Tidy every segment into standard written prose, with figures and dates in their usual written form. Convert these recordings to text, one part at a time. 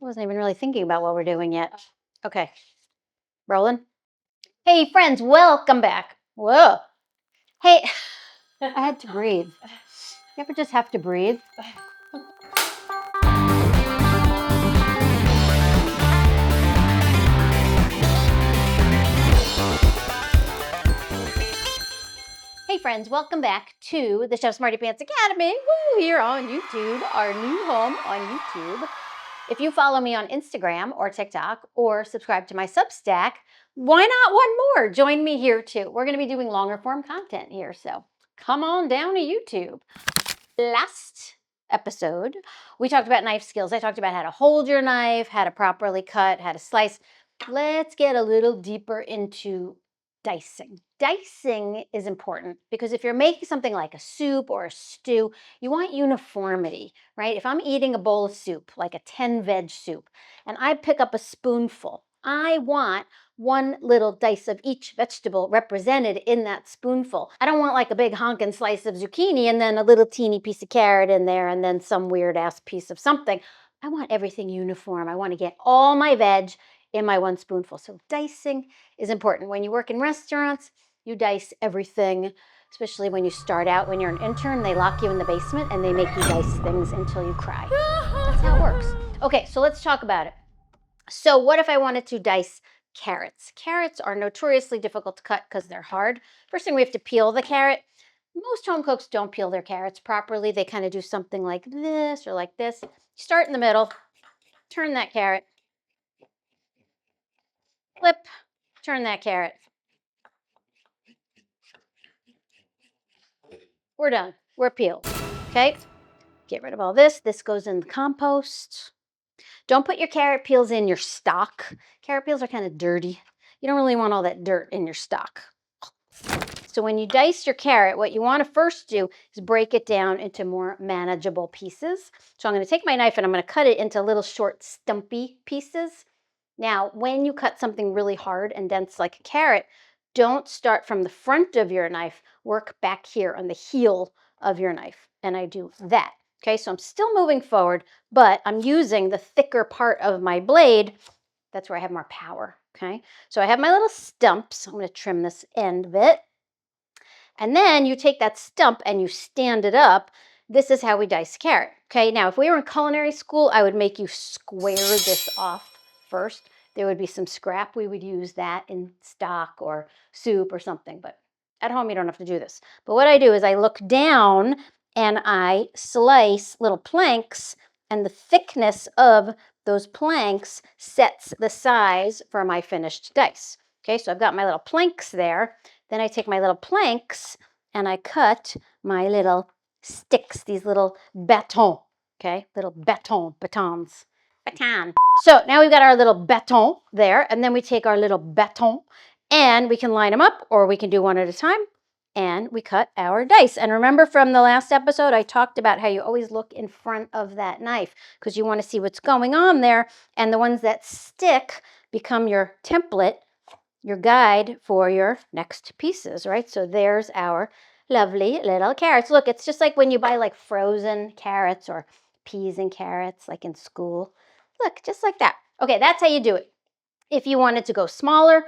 wasn't even really thinking about what we're doing yet. Okay, rolling. Hey, friends, welcome back. Whoa. Hey, I had to breathe. You ever just have to breathe? Hey, friends, welcome back to the Chefsmartypants Academy. Woo, here on YouTube, our new home on YouTube. If you follow me on Instagram or TikTok or subscribe to my Substack, why not one more? Join me here too. We're going to be doing longer form content here, so come on down to YouTube. Last episode, we talked about knife skills. I talked about how to hold your knife, how to properly cut, how to slice. Let's get a little deeper into dicing. Dicing is important because if you're making something like a soup or a stew, you want uniformity, right? If I'm eating a bowl of soup, like a 10-veg soup, and I pick up a spoonful, I want one little dice of each vegetable represented in that spoonful. I don't want like a big honkin' slice of zucchini and then a little teeny piece of carrot in there and then some weird ass piece of something. I want everything uniform. I want to get all my veg in my one spoonful. So dicing is important. When you work in restaurants, you dice everything, especially when you start out. When you're an intern, they lock you in the basement and they make you dice things until you cry. That's how it works. Okay, so let's talk about it. So what if I wanted to dice carrots? Carrots are notoriously difficult to cut because they're hard. First thing, we have to peel the carrot. Most home cooks don't peel their carrots properly. They kind of do something like this or like this. Start in the middle, turn that carrot, flip, turn that carrot. We're done. We're peeled. Okay? Get rid of all this. This goes in the compost. Don't put your carrot peels in your stock. Carrot peels are kind of dirty. You don't really want all that dirt in your stock. So when you dice your carrot, what you want to first do is break it down into more manageable pieces. So I'm going to take my knife and I'm going to cut it into little short stumpy pieces. Now, when you cut something really hard and dense like a carrot, don't start from the front of your knife. Work back here on the heel of your knife. And I do that. Okay, so I'm still moving forward, but I'm using the thicker part of my blade. That's where I have more power. Okay, so I have my little stumps. I'm going to trim this end bit. And then you take that stump and you stand it up. This is how we dice carrot. Okay, now if we were in culinary school, I would make you square this off first. There would be some scrap. We would use that in stock or soup or something. But at home, you don't have to do this. But what I do is I look down and I slice little planks, and the thickness of those planks sets the size for my finished dice. Okay, so I've got my little planks there. Then I take my little planks and I cut my little sticks, these little batons, okay? Little batons. Baton. So now we've got our little baton there, and then we take our little baton and we can line them up, or we can do one at a time, and we cut our dice. And remember from the last episode, I talked about how you always look in front of that knife because you want to see what's going on there, and the ones that stick become your template, your guide for your next pieces, right? So there's our lovely little carrots. Look, it's just like when you buy like frozen carrots or peas and carrots like in school. Look, just like that. Okay, that's how you do it. If you wanted to go smaller,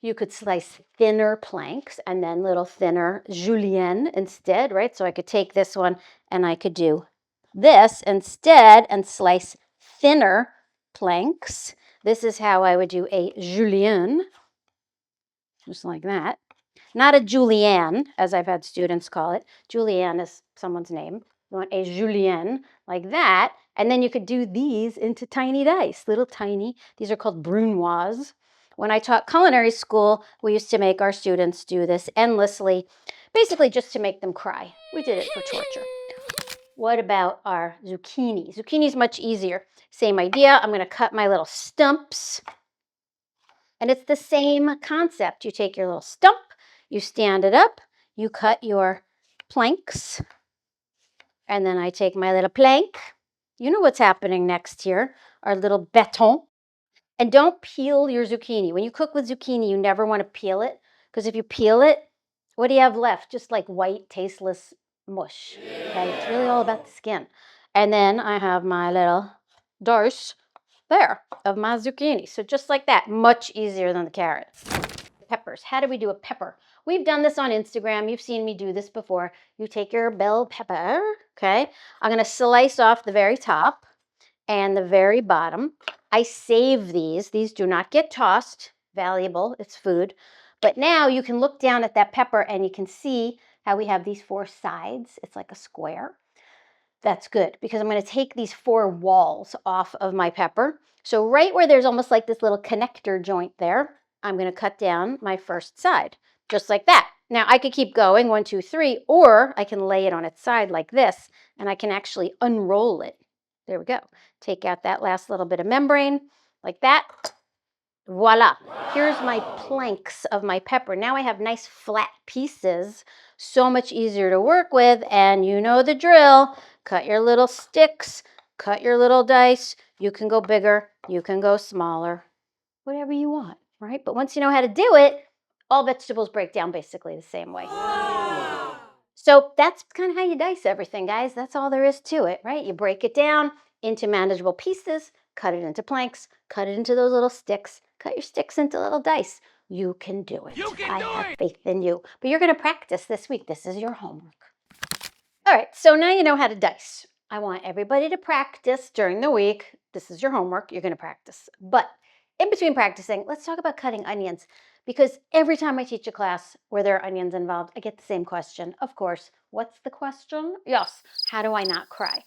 you could slice thinner planks and then little thinner julienne instead, right? So I could take this one and I could do this instead and slice thinner planks. This is how I would do a julienne. Just like that. Not a julienne, as I've had students call it. Julienne is someone's name. You want a julienne like that. And then you could do these into tiny dice, little tiny. These are called brunoise. When I taught culinary school, we used to make our students do this endlessly, basically just to make them cry. We did it for torture. What about our zucchini? Zucchini is much easier. Same idea. I'm going to cut my little stumps. And it's the same concept. You take your little stump, you stand it up, you cut your planks, and then I take my little plank. You know what's happening next here, our little baton. And don't peel your zucchini. When you cook with zucchini, you never want to peel it, because if you peel it, what do you have left? Just like white, tasteless mush. Okay, it's really all about the skin. And then I have my little dice. there of my zucchini. So just like that, much easier than the carrots. Peppers. How do we do a pepper? We've done this on Instagram. You've seen me do this before. You take your bell pepper, okay? I'm going to slice off the very top and the very bottom. I save these. These do not get tossed. Valuable. It's food. But now you can look down at that pepper and you can see how we have these 4 sides. It's like a square. That's good because I'm going to take these 4 walls off of my pepper. So right where there's almost like this little connector joint there, I'm going to cut down my first side, just like that. Now I could keep going, 1, 2, 3, or I can lay it on its side like this, and I can actually unroll it. There we go. Take out that last little bit of membrane like that. Voila. Here's my planks of my pepper. Now I have nice flat pieces, so much easier to work with, and you know the drill. Cut your little sticks, cut your little dice. You can go bigger, you can go smaller, whatever you want, right? But once you know how to do it, all vegetables break down basically the same way. So that's kind of how you dice everything, guys. That's all there is to it, right? You break it down into manageable pieces, cut it into planks, cut it into those little sticks, cut your sticks into little dice. You can do it. I have faith in you. But you're going to practice this week. This is your homework. All right, so now you know how to dice. I want everybody to practice during the week. This is your homework. You're going to practice. But in between practicing, let's talk about cutting onions. Because every time I teach a class where there are onions involved, I get the same question. Of course, what's the question? Yes, how do I not cry?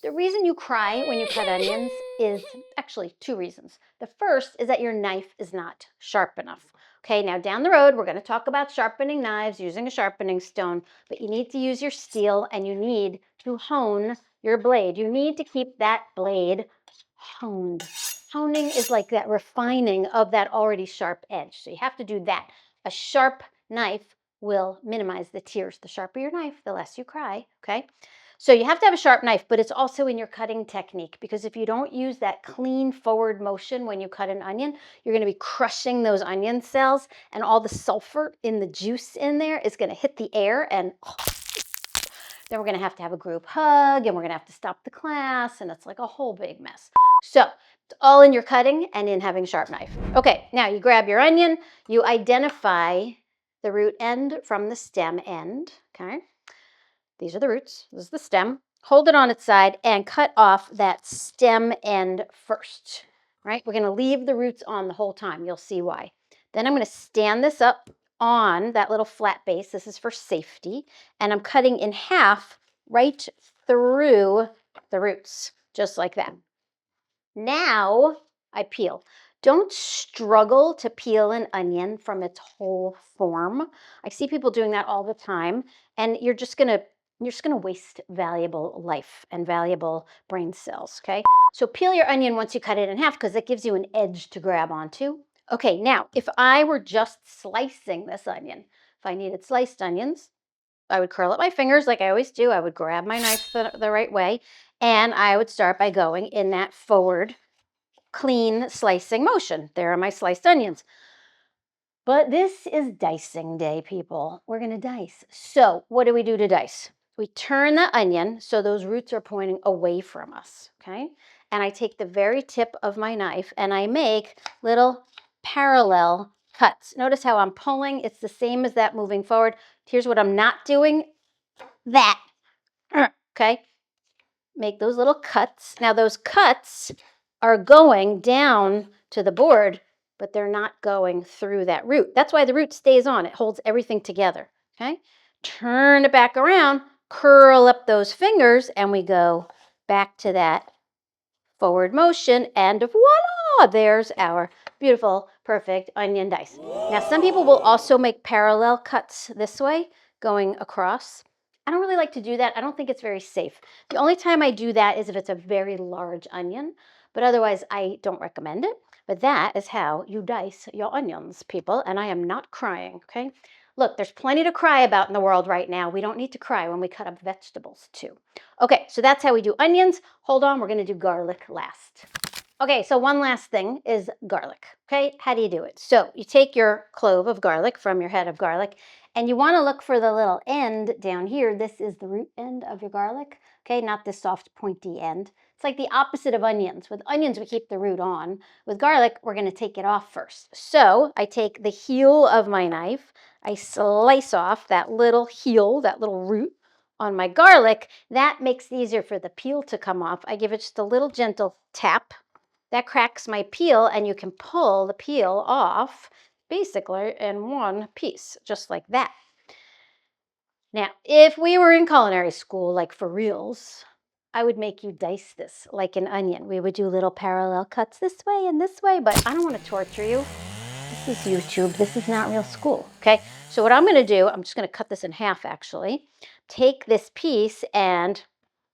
The reason you cry when you cut onions is actually 2 reasons. The first is that your knife is not sharp enough. Okay, now down the road, we're going to talk about sharpening knives using a sharpening stone, but you need to use your steel and you need to hone your blade. You need to keep that blade honed. Honing is like that refining of that already sharp edge. So you have to do that. A sharp knife will minimize the tears. The sharper your knife, the less you cry, okay? So you have to have a sharp knife, but it's also in your cutting technique, because if you don't use that clean forward motion when you cut an onion, you're going to be crushing those onion cells, and all the sulfur in the juice in there is going to hit the air, and then we're going to have a group hug, and we're going to have to stop the class, and it's like a whole big mess. So it's all in your cutting and in having a sharp knife. Okay, now you grab your onion, you identify the root end from the stem end, okay? These are the roots. This is the stem. Hold it on its side and cut off that stem end first, right? We're going to leave the roots on the whole time. You'll see why. Then I'm going to stand this up on that little flat base. This is for safety. And I'm cutting in half right through the roots, just like that. Now I peel. Don't struggle to peel an onion from its whole form. I see people doing that all the time, and you're just gonna waste valuable life and valuable brain cells, okay? So peel your onion once you cut it in half, because it gives you an edge to grab onto. Okay, now if I were just slicing this onion, if I needed sliced onions, I would curl up my fingers like I always do. I would grab my knife the right way, and I would start by going in that forward, clean slicing motion. There are my sliced onions. But this is dicing day, people. We're going to dice. So what do we do to dice? We turn the onion so those roots are pointing away from us, okay? And I take the very tip of my knife and I make little parallel cuts. Notice how I'm pulling. It's the same as that moving forward. Here's what I'm not doing. That, okay? Make those little cuts. Now those cuts are going down to the board, but they're not going through that root. That's why the root stays on. It holds everything together, okay? Turn it back around, curl up those fingers, and we go back to that forward motion, and voila, there's our beautiful, perfect onion dice. Now, some people will also make parallel cuts this way, going across. I don't really like to do that. I don't think it's very safe. The only time I do that is if it's a very large onion, but otherwise I don't recommend it. But that is how you dice your onions, people, and I am not crying, okay? Look, there's plenty to cry about in the world right now. We don't need to cry when we cut up vegetables too. Okay, so that's how we do onions. Hold on, we're gonna do garlic last. Okay, so one last thing is garlic, okay? How do you do it? So you take your clove of garlic from your head of garlic, and you wanna look for the little end down here. This is the root end of your garlic, okay? Not this soft pointy end. It's like the opposite of onions. With onions, we keep the root on. With garlic, we're going to take it off first. So I take the heel of my knife. I slice off that little heel, that little root on my garlic. That makes it easier for the peel to come off. I give it just a little gentle tap. That cracks my peel, and you can pull the peel off basically in one piece, just like that. Now, if we were in culinary school, like for reals, I would make you dice this like an onion. We would do little parallel cuts this way and this way, but I don't want to torture you. This is YouTube. This is not real school, okay? So what I'm going to do, I'm just going to cut this in half, actually. Take this piece and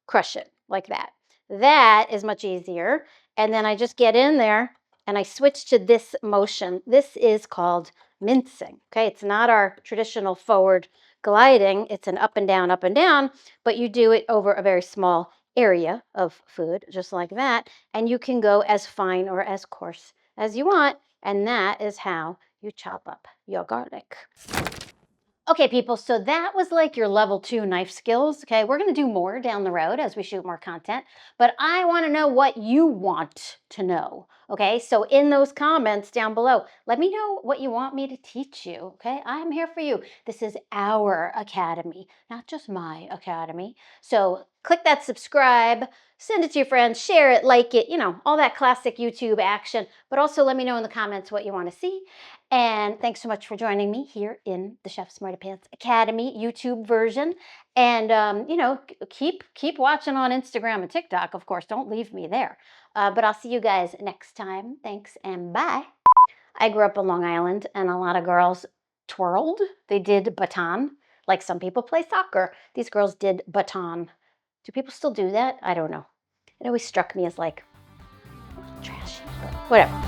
crush it like that. That is much easier. And then I just get in there and I switch to this motion. This is called mincing, okay? It's not our traditional forward gliding. It's an up and down, but you do it over a very small area of food, just like that. And you can go as fine or as coarse as you want. And that is how you chop up your garlic. Okay, people, so that was like your level 2 knife skills, okay? We're gonna do more down the road as we shoot more content, but I wanna know what you want to know, okay? So in those comments down below, let me know what you want me to teach you, okay? I'm here for you. This is our academy, not just my academy. So click that subscribe, send it to your friends, share it, like it, you know, all that classic YouTube action, but also let me know in the comments what you wanna see. And thanks so much for joining me here in the Chefsmartypants Academy YouTube version. And, you know, keep watching on Instagram and TikTok, of course. Don't leave me there. But I'll see you guys next time. Thanks and bye. I grew up on Long Island, and a lot of girls twirled. They did baton. Like some people play soccer. These girls did baton. Do people still do that? I don't know. It always struck me as like trashy, but whatever.